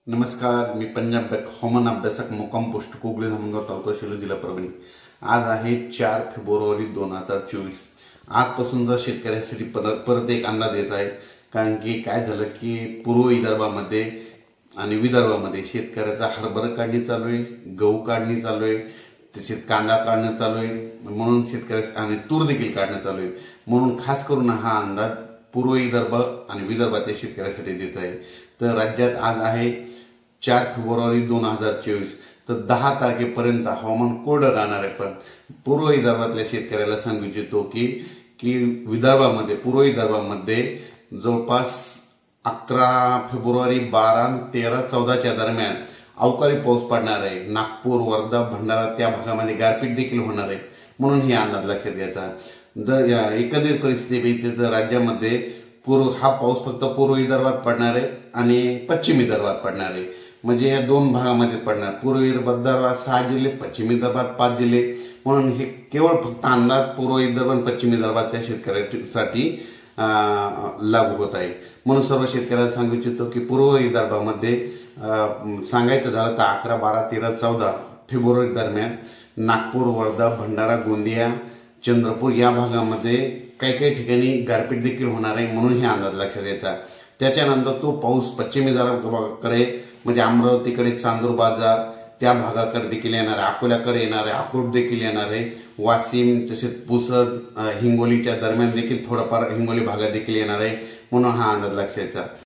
नमस्कार, मी पंजाब हवामान अभ्यासक मुक्काम पोस्ट कोगले धामणगाव तालुका शिलो जिल्हा परभणी। आज आहे 4 फेब्रुवारी 2024। आजपासून जर शेतकऱ्यांसाठी परत एक अंदाज येत आहे, कारण की काय झालं की पूर्व विदर्भामध्ये आणि विदर्भामध्ये शेतकऱ्याचा हरभरा काढणी चालू आहे, गहू काढणी चालू आहे, तसेच कांदा काढणं चालू आहे, म्हणून शेतकऱ्याचा आणि तूर देखील काढणं चालू आहे। म्हणून खास करून हा अंदाज पूर्व विदर्भ आणि विदर्भाच्या शेतकऱ्यासाठी देत आहे। तर राज्यात आज आहे 4 फेब्रुवारी 2024। तर 10 तारखेपर्यंत हवामान कोरडं राहणार आहे। पण पूर्व विदर्भातल्या शेतकऱ्याला सांगू इच्छितो की विदर्भामध्ये पूर्व विदर्भामध्ये जवळपास 11 फेब्रुवारी 12, 13, 14च्या दरम्यान अवकाळी पाऊस पडणार आहे। नागपूर, वर्धा, भंडारा त्या भागामध्ये गारपीट देखील होणार आहे, म्हणून हे अंदाज लक्षात घ्यायचा। जर एकंदरीत परिस्थिती बघितली तर राज्यामध्ये हा पाऊस फक्त पूर्व विदर्भात पडणार आहे आणि पश्चिम विदर्भात पडणार आहे। म्हणजे या दोन भागामध्ये पडणार, पूर्व विदर्भात 6 जिल्हे, पश्चिम विदर्भात 5 जिल्हे। म्हणून हे केवळ फक्त अंदाज पूर्व विदर्भ आणि पश्चिम विदर्भाच्या शेतकऱ्यांसाठी लागू होत आहे। म्हणून सर्व शेतकऱ्यांना सांगू इच्छितो की पूर्व विदर्भामध्ये सांगायचं झालं तर 11, 12, 13, 14 फेब्रुवारी दरम्यान नागपूर, वर्धा, भंडारा, गोंदिया, चंद्रपूर या भागामध्ये काही ठिकाणी गारपीट देखील होणार आहे, म्हणून हे अंदाज लक्षात घ्यायचा। त्याच्यानंतर तो पाऊस पश्चिम विदर्भाकडे म्हणजे अमरावतीकडे, चांदूर बाजार त्या भागाकडे देखील येणार आहे, अकोल्याकडे येणार आहे, अकोट देखील येणार आहे, वाशिम तसेच पुसद, हिंगोलीच्या दरम्यान देखील थोडाफार हिंगोली भागात देखील येणार आहे, म्हणून हा अंदाज लक्षात घ्यायचा।